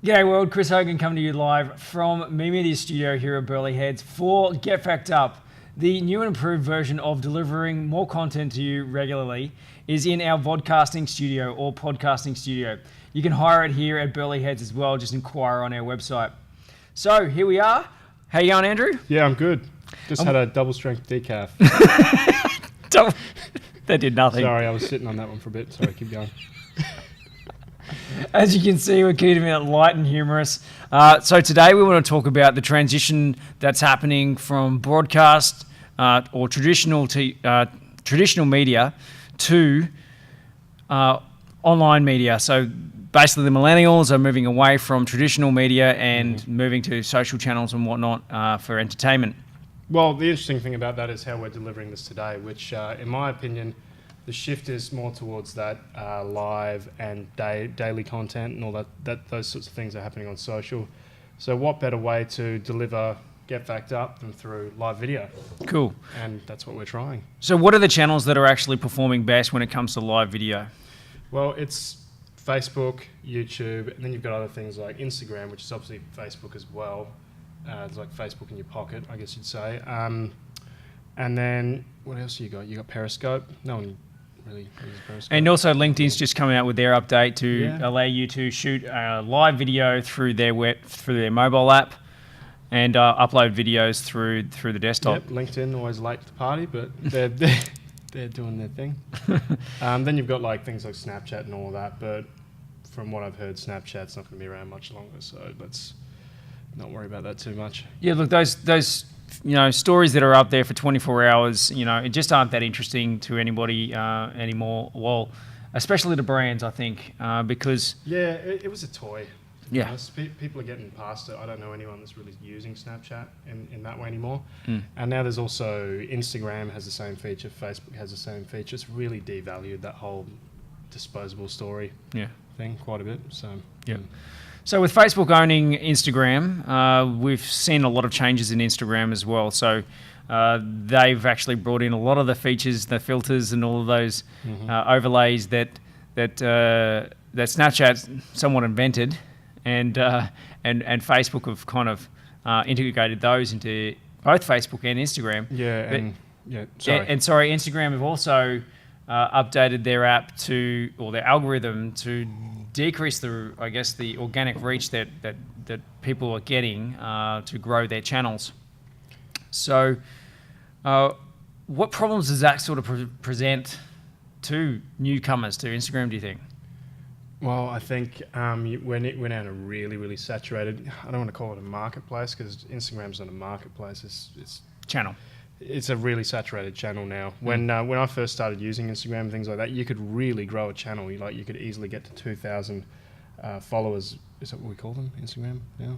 G'day world, Chris Hogan coming to you live from Me Media Studio here at Burleigh Heads for Get Fact Up. The new and improved version of delivering more content to you regularly is in our vodcasting studio or podcasting studio. You can hire it here at Burleigh Heads as well, just inquire on our website. So here we are. How you going, Andrew? Yeah, I'm good. Just had a double strength decaf. That did nothing. Sorry, I was sitting on that one for a bit. Sorry, keep going. As you can see, we're keeping it light and humorous. So today we want to talk about the transition that's happening from broadcast or traditional media to online media. So basically the millennials are moving away from traditional media and moving to social channels and whatnot for entertainment. Well, the interesting thing about that is how we're delivering this today, which in my opinion, the shift is more towards that live and daily content and all that those sorts of things are happening on social. So what better way to deliver Get Fact Up than through live video? Cool. And that's what we're trying. So what are the channels that are actually performing best when it comes to live video? Well, it's Facebook, YouTube, and then you've got other things like Instagram, which is obviously Facebook as well. It's like Facebook in your pocket, I guess you'd say. And then what else you got? You got Periscope. No one really uses Periscope. And also LinkedIn's just coming out with their update to allow you to shoot a live video through their mobile app and upload videos through the desktop. Yep, LinkedIn always late to the party, but they're doing their thing. Then you've got like things like Snapchat and all that, but from what I've heard, Snapchat's not going to be around much longer, so let's not worry about that too much. Yeah, look, those stories that are up there for 24 hours, it just aren't that interesting to anybody anymore. Well, especially the brands, I think, because... Yeah, it was a toy. Yeah. People are getting past it. I don't know anyone that's really using Snapchat in that way anymore. And now there's also Instagram has the same feature, Facebook has the same feature. It's really devalued that whole disposable story thing quite a bit. So yeah. So with Facebook owning Instagram, we've seen a lot of changes in Instagram as well. So they've actually brought in a lot of the features, the filters, and all of those overlays that Snapchat somewhat invented, and Facebook have kind of integrated those into both Facebook and Instagram. Instagram have also updated their app their algorithm to decrease the organic reach that people are getting to grow their channels. So what problems does that sort of present to newcomers to Instagram, do you think? Well, I think we're now in a really, really saturated, I don't want to call it a marketplace because Instagram's not a marketplace, it's channel. It's a really saturated channel now. When I first started using Instagram and things like that, you could really grow a channel. You could easily get to 2,000 followers. Is that what we call them? Instagram now?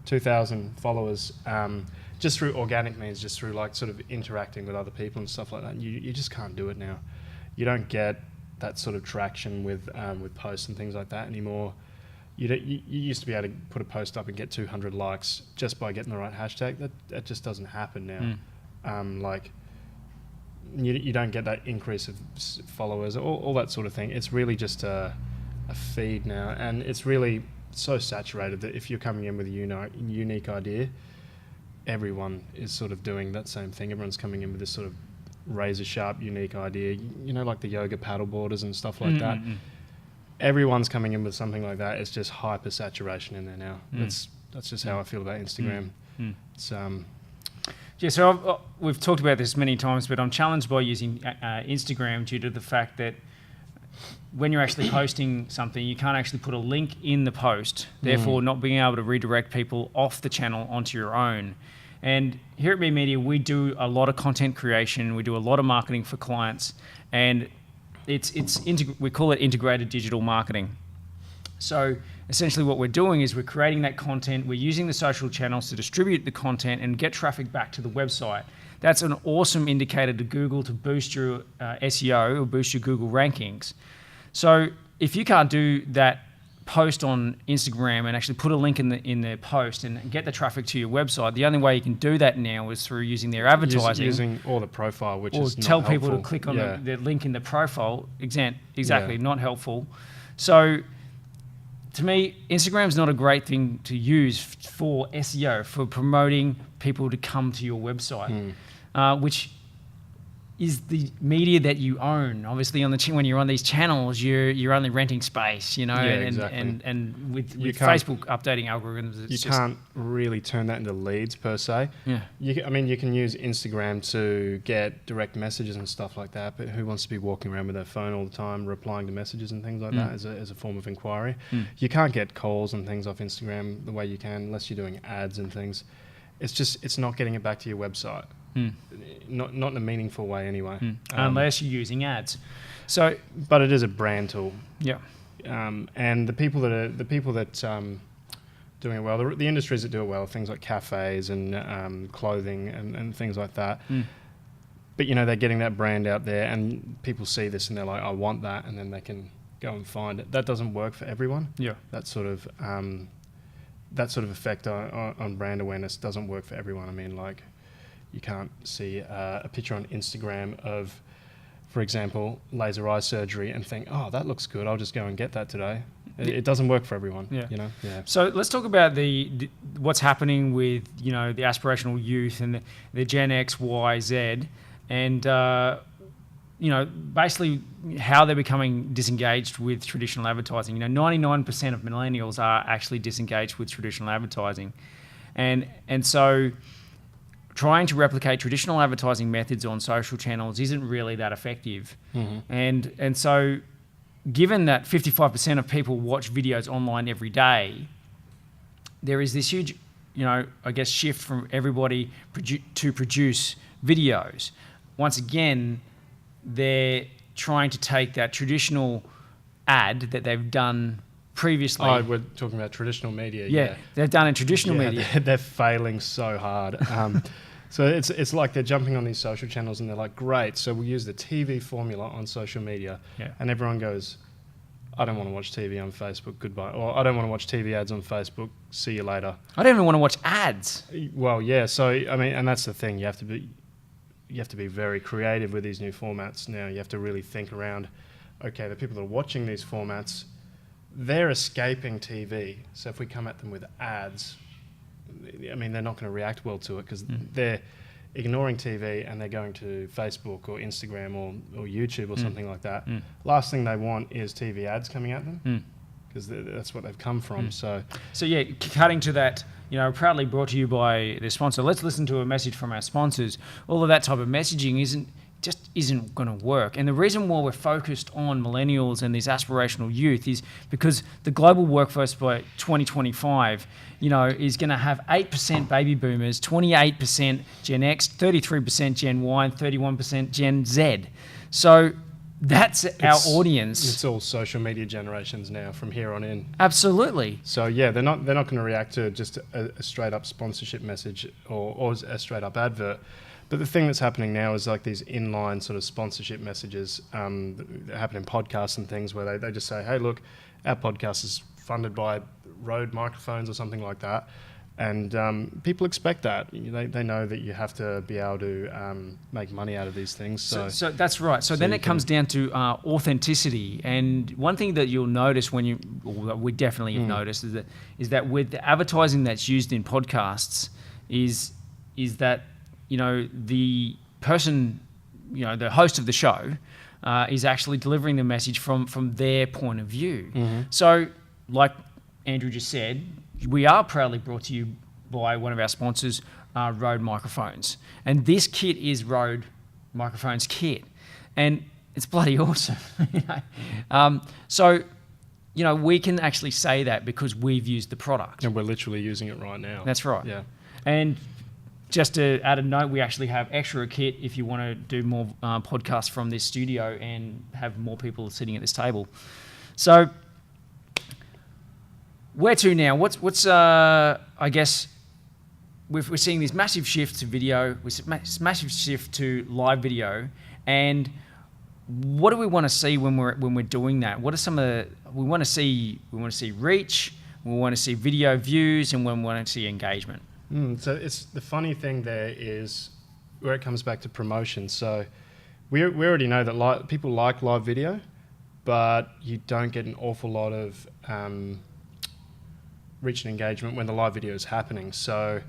2,000 followers just through organic means, just through like sort of interacting with other people and stuff like that. You just can't do it now. You don't get that sort of traction with posts and things like that anymore. You used to be able to put a post up and get 200 likes just by getting the right hashtag. That just doesn't happen now. You don't get that increase of followers, all that sort of thing. It's really just a feed now, and it's really so saturated that if you're coming in with a unique idea, everyone is sort of doing that same thing. Everyone's coming in with this sort of razor sharp, unique idea, like the yoga paddleboarders and stuff like that. Everyone's coming in with something like that. It's just hyper saturation in there now. That's just how I feel about Instagram. It's Yeah, so we've talked about this many times, but I'm challenged by using Instagram due to the fact that when you're actually posting something, you can't actually put a link in the post, therefore not being able to redirect people off the channel onto your own. And here at Me Media, we do a lot of content creation, we do a lot of marketing for clients, and we call it integrated digital marketing. So essentially what we're doing is we're creating that content, we're using the social channels to distribute the content and get traffic back to the website. That's an awesome indicator to Google to boost your SEO or boost your Google rankings. So if you can't do that post on Instagram and actually put a link in their post and get the traffic to your website, the only way you can do that now is through using their advertising. Using or the profile, which is not tell helpful. people to click on the link in the profile. Exactly, not helpful. So to me, Instagram's not a great thing to use for SEO, for promoting people to come to your website, which is the media that you own. Obviously, when you're on these channels, you're only renting space, you know. And with Facebook updating algorithms, you can't really turn that into leads per se. Yeah. You can use Instagram to get direct messages and stuff like that. But who wants to be walking around with their phone all the time, replying to messages and things like that as a form of inquiry? You can't get calls and things off Instagram the way you can unless you're doing ads and things. It's not getting it back to your website. Not in a meaningful way anyway. Unless you're using ads. But it is a brand tool. Yeah. And the people that doing it well, the industries that do it well, things like cafes and clothing and things like that. But they're getting that brand out there, and people see this and they're like, I want that, and then they can go and find it. That doesn't work for everyone. Yeah. That sort of effect on brand awareness doesn't work for everyone. I mean, like, you can't see a picture on Instagram of, for example, laser eye surgery and think, oh, that looks good, I'll just go and get that today. It doesn't work for everyone. Yeah. So let's talk about the what's happening with the aspirational youth and the Gen X, Y, Z, and basically how they're becoming disengaged with traditional advertising. 99% of millennials are actually disengaged with traditional advertising, and so trying to replicate traditional advertising methods on social channels isn't really that effective. And so given that 55% of people watch videos online every day, there is this huge, shift from everybody to produce videos. Once again, they're trying to take that traditional ad that they've done previously. Oh, we're talking about traditional media. Yeah, they've done in traditional media. They're failing so hard. So it's like they're jumping on these social channels and they're like, great, so we'll use the TV formula on social media. Yeah. And everyone goes, I don't want to watch TV on Facebook, goodbye. Or I don't want to watch TV ads on Facebook, see you later. I don't even want to watch ads. Well, yeah, so, I mean, and that's the thing, you have to be very creative with these new formats now. You have to really think around, okay, the people that are watching these formats, they're escaping TV. So if we come at them with ads, I mean, they're not going to react well to it because they're ignoring TV and they're going to Facebook or Instagram or YouTube or something like that. Last thing they want is TV ads coming at them because that's what they've come from. So yeah, cutting to that, proudly brought to you by the sponsor. Let's listen to a message from our sponsors. All of that type of messaging isn't going to work. And the reason why we're focused on millennials and this aspirational youth is because the global workforce by 2025, is going to have 8% baby boomers, 28% Gen X, 33% Gen Y, and 31% Gen Z. So that's our audience. It's all social media generations now from here on in. Absolutely. So yeah, they're not going to react to just a straight up sponsorship message or a straight up advert. But the thing that's happening now is like these inline sort of sponsorship messages that happen in podcasts and things where they just say, hey, look, our podcast is funded by Rode microphones or something like that. And people expect that. They know that you have to be able to make money out of these things. So that's right. So then it comes down to authenticity. And one thing that you'll notice we definitely have noticed is that with the advertising that's used in podcasts is that the person, the host of the show, is actually delivering the message from their point of view. So, like Andrew just said, we are proudly brought to you by one of our sponsors, Rode Microphones. And this kit is Rode Microphones kit. And it's bloody awesome. So, we can actually say that because we've used the product. And we're literally using it right now. That's right. Yeah. And just to add a note, we actually have extra kit if you want to do more podcasts from this studio and have more people sitting at this table. So, where to now? What's I guess we're seeing this massive shift to video, massive shift to live video, and what do we want to see when we're doing that? What are some of the we want to see reach, we want to see video views, and we want to see engagement. So it's the funny thing there is where it comes back to promotion. So we already know that people like live video, but you don't get an awful lot of reach and engagement when the live video is happening. So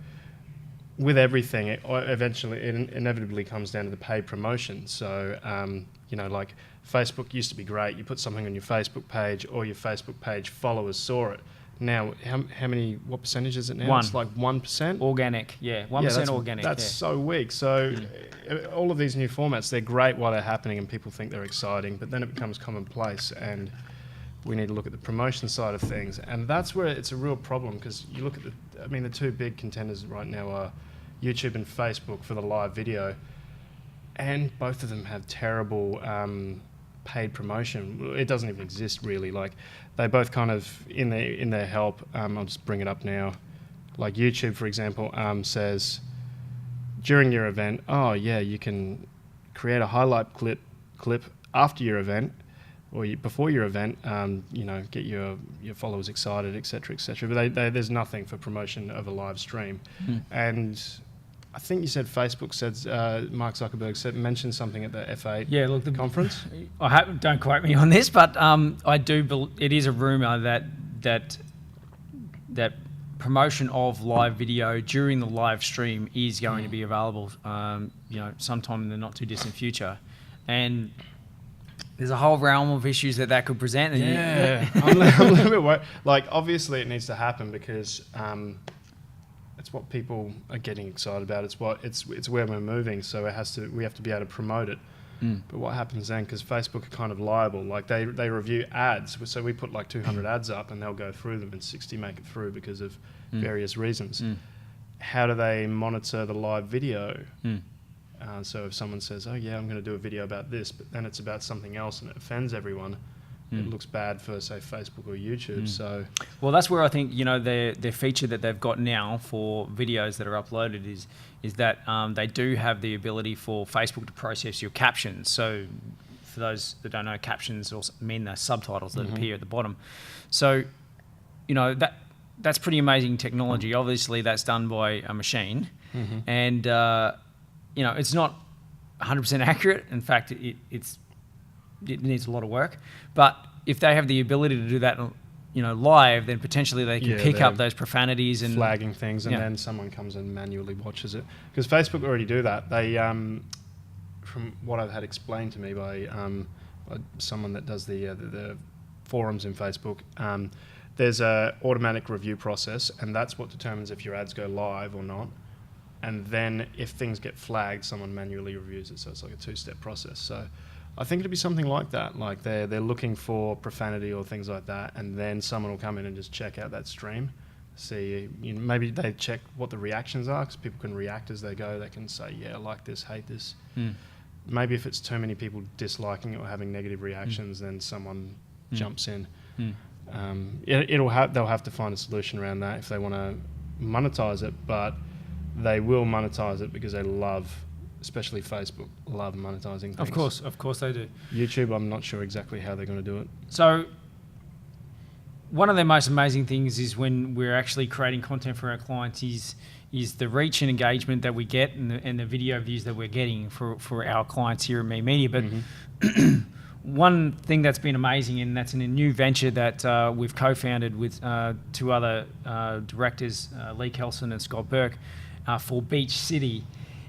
with everything, it inevitably comes down to the paid promotion. So, like Facebook used to be great. You put something on your Facebook page, or your Facebook page followers saw it. Now, what percentage is it now? It's like 1%? Organic, 1% organic. That's so weak. So all of these new formats, they're great while they're happening and people think they're exciting, but then it becomes commonplace, and we need to look at the promotion side of things. And that's where it's a real problem, because you look at the two big contenders right now are YouTube and Facebook for the live video, and both of them have terrible paid promotion. It doesn't even exist really. Like, they both kind of in their help. I'll just bring it up now. Like YouTube, for example, says during your event, you can create a highlight clip after your event or before your event. Get your followers excited, etc., etc. But there's nothing for promotion of a live stream. And I think you said Facebook said Mark Zuckerberg mentioned something at the F8 conference. Don't quote me on this, but I do. It is a rumor that promotion of live video during the live stream is going to be available. Sometime in the not too distant future, and there's a whole realm of issues that could present. I'm a little bit worried. Like, obviously, it needs to happen because. It's what people are getting excited about. It's where we're moving. So we have to be able to promote it. But what happens then? Because Facebook are kind of liable. Like, they review ads. So we put like 200 ads up, and they'll go through them, and 60 make it through because of various reasons. How do they monitor the live video? So if someone says, "Oh yeah, I'm going to do a video about this," but then it's about something else and it offends everyone. It looks bad for, say, Facebook or YouTube. So, well, that's where I think their feature that they've got now for videos that are uploaded is that they do have the ability for Facebook to process your captions. So, for those that don't know, captions also mean the subtitles that appear at the bottom. So, that's pretty amazing technology. Obviously, that's done by a machine, and it's not 100% accurate. In fact, it needs a lot of work, but if they have the ability to do that, live, then potentially they can pick up those profanities and flagging things, and then someone comes and manually watches it. Because Facebook already do that. They, from what I've had explained to me by someone that does the forums in Facebook, there's a automatic review process, and that's what determines if your ads go live or not. And then if things get flagged, someone manually reviews it. So it's like a two-step process. So I think it'd be something like that. Like they're looking for profanity or things like that, and then someone will come in and just check out that stream, see, maybe they check what the reactions are, because people can react as they go. They can say, yeah, I like this, hate this. Maybe if it's too many people disliking it or having negative reactions, then someone jumps in. They'll have to find a solution around that if they want to monetize it, but they will monetize it because they love, especially Facebook, love monetizing things. Of course they do. YouTube, I'm not sure exactly how they're going to do it. So one of the most amazing things is when we're actually creating content for our clients is the reach and engagement that we get and the video views that we're getting for our clients here at Me Media. But one thing that's been amazing, and that's in a new venture that we've co-founded with two other directors, Lee Kelson and Scott Burke, for Beach City,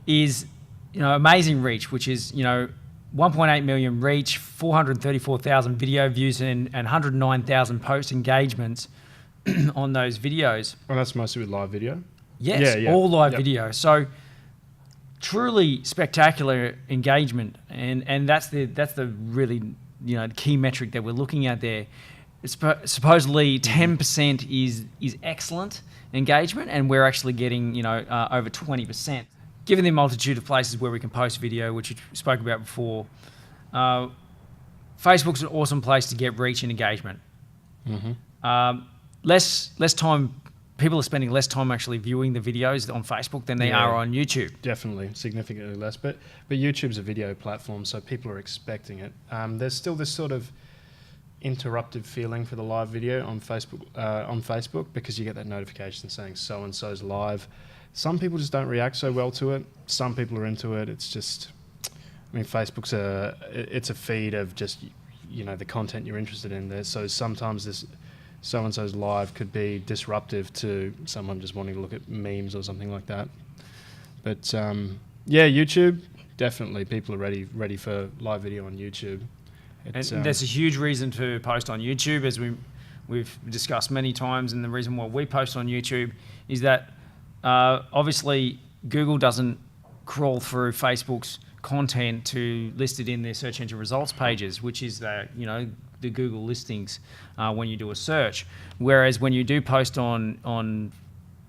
is amazing reach, which is 1.8 million reach, 434,000 video views, and 109,000 post engagements on those videos. And that's mostly with live video? Yes, all live video. So truly spectacular engagement, and that's the really key metric that we're looking at there. Supposedly 10% is excellent engagement, and we're actually getting over 20%. Given the multitude of places where we can post video, which we spoke about before, Facebook's an awesome place to get reach and engagement. Less time. People are spending less time actually viewing the videos on Facebook than they are on YouTube. Definitely, significantly less. But YouTube's a video platform, so people are expecting it. There's still this sort of interrupted feeling for the live video on Facebook because you get that notification saying so and so's live. Some people just don't react so well to it. Some people are into it. It's just, Facebook's a feed of just the content you're interested in there. So sometimes there's so-and-so's live could be disruptive to someone just wanting to look at memes or something like that. But yeah, YouTube, definitely people are ready for live video on YouTube. And there's a huge reason to post on YouTube, as we've discussed many times, and the reason why we post on YouTube is that obviously Google doesn't crawl through Facebook's content to list it in their search engine results pages, which is the Google listings when you do a search. Whereas when you do post on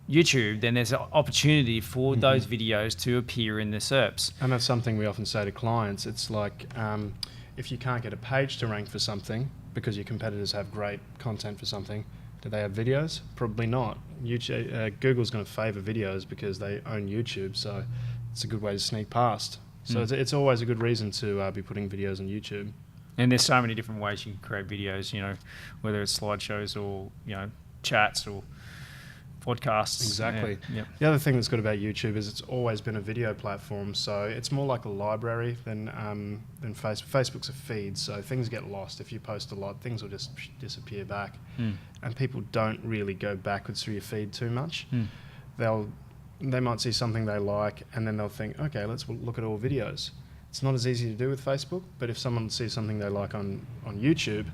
YouTube, then there's an opportunity for those videos to appear in the SERPs. And that's something we often say to clients. It's like if you can't get a page to rank for something because your competitors have great content for something, do they have videos? Probably not. YouTube, Google's going to favor videos because they own YouTube, so it's a good way to sneak past. So it's always a good reason to be putting videos on YouTube. And there's so many different ways you can create videos, whether it's slideshows or, chats or podcasts. Exactly. Yeah. The other thing that's good about YouTube is it's always been a video platform, so it's more like a library than Facebook. Facebook's a feed, so things get lost. If you post a lot, things will just disappear back, and people don't really go backwards through your feed too much. They might see something they like, and then they'll think, okay, let's look at all videos. It's not as easy to do with Facebook, but if someone sees something they like on YouTube,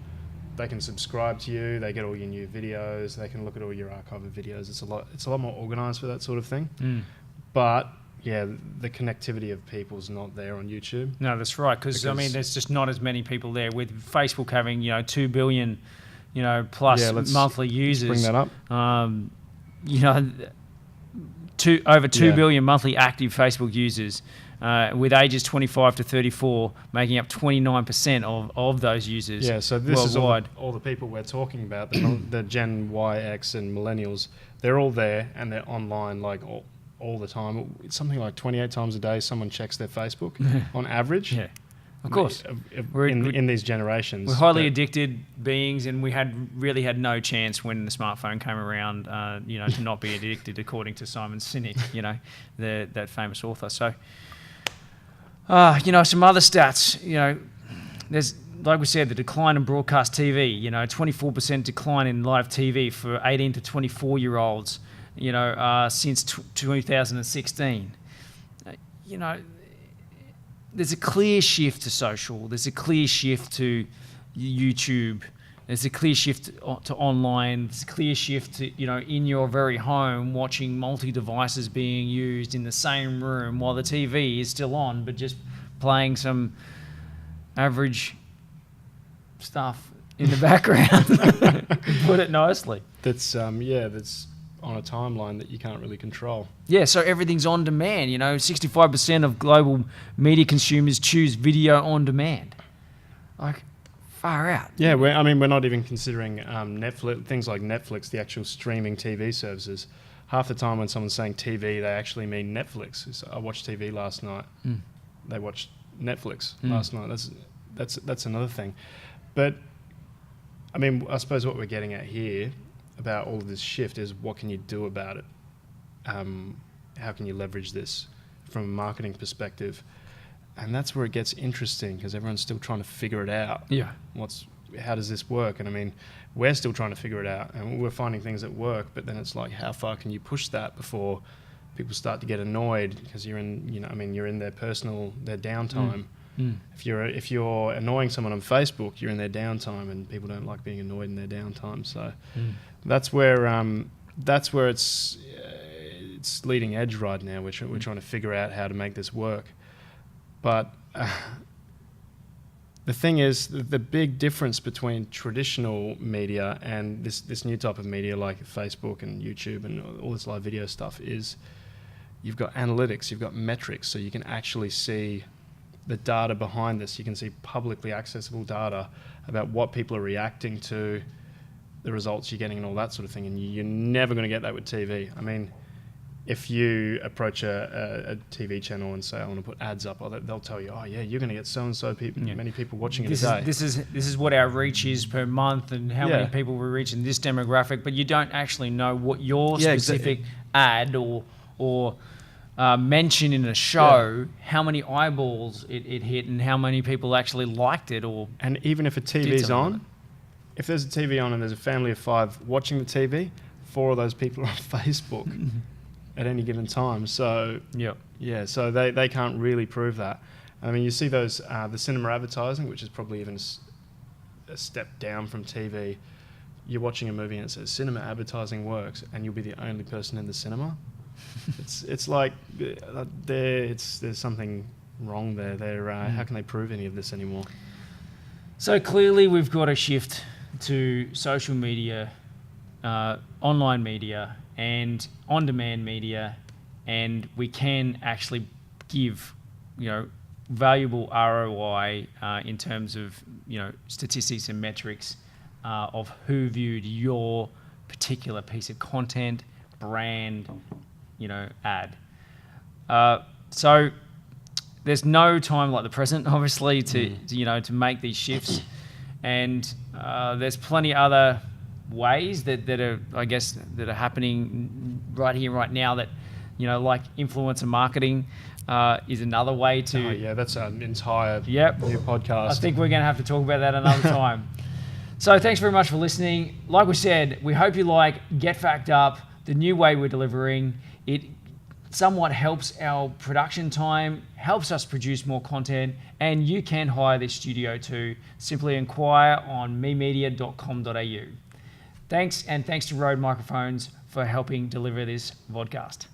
they can subscribe to you, they get all your new videos, they can look at all your archive of videos. It's a lot more organized for that sort of thing. But yeah, the connectivity of people is not there on YouTube. No, that's right, because there's just not as many people there. With Facebook having 2 billion plus monthly users. Let's bring that up. Over 2 billion monthly active Facebook users, with ages 25 to 34 making up 29% of those users. Yeah, so this worldwide. is all the people we're talking about, the Gen Y, X and millennials. They're all there and they're online like all the time. It's something like 28 times a day someone checks their Facebook on average. Yeah. Of course, in these generations, we're highly addicted beings, and we really had no chance when the smartphone came around, to not be addicted, according to Simon Sinek, that famous author. So, some other stats, there's, like we said, the decline in broadcast TV, 24% decline in live TV for 18 to 24-year-olds, since 2016. There's a clear shift to social. There's a clear shift to YouTube. There's a clear shift to online. There's a clear shift to, in your very home, watching multi-devices being used in the same room while the TV is still on, but just playing some average stuff in the background. Put it nicely. That's on a timeline that you can't really control. Yeah, so everything's on demand. 65% of global media consumers choose video on demand. Like, far out. Yeah, we're not even considering Netflix, things like Netflix, the actual streaming TV services. Half the time when someone's saying TV, they actually mean Netflix. So I watched TV last night. They watched Netflix last night. That's another thing. But I suppose what we're getting at here about all of this shift is, what can you do about it? How can you leverage this from a marketing perspective? And that's where it gets interesting, because everyone's still trying to figure it out. Yeah. How does this work? And we're still trying to figure it out, and we're finding things that work, but then it's like, how far can you push that before people start to get annoyed, because you're in their downtime. If you're annoying someone on Facebook, you're in their downtime, and people don't like being annoyed in their downtime. So that's where it's leading edge right now. We're trying to figure out how to make this work. But the thing is, the big difference between traditional media and this new type of media like Facebook and YouTube and all this live video stuff is, you've got analytics, you've got metrics, so you can actually see the data behind this. You can see publicly accessible data about what people are reacting to, the results you're getting and all that sort of thing, and you're never going to get that with TV. If you approach a TV channel and say, I want to put ads up, they'll tell you, oh yeah, you're going to get so-and-so many people watching it a day. This is what our reach is per month, and how many people we reach in this demographic, but you don't actually know what your specific ad or mention in a show, how many eyeballs it hit and how many people actually liked it. And even if a TV's on, if there's a TV on and there's a family of 5 watching the TV, 4 of those people are on Facebook at any given time. So yeah, so they can't really prove that. I mean, you see those the cinema advertising, which is probably even a step down from TV. You're watching a movie and it says cinema advertising works, and you'll be the only person in the cinema. It's like there's something wrong there. How can they prove any of this anymore? So clearly we've got to shift to social media, online media, and on-demand media, and we can actually give, valuable ROI in terms of, statistics and metrics of who viewed your particular piece of content, brand, ad. So there's no time like the present, obviously, to make these shifts, and there's plenty other ways that are, I guess, that are happening right here, right now. That like influencer marketing is another way to. Oh yeah, that's an entire new podcast. I think we're going to have to talk about that another time. So thanks very much for listening. Like we said, we hope you like Get Fact Up, the new way we're delivering. It somewhat helps our production time, helps us produce more content, and you can hire this studio too. Simply inquire on memedia.com.au. Thanks, and thanks to Rode Microphones for helping deliver this vodcast.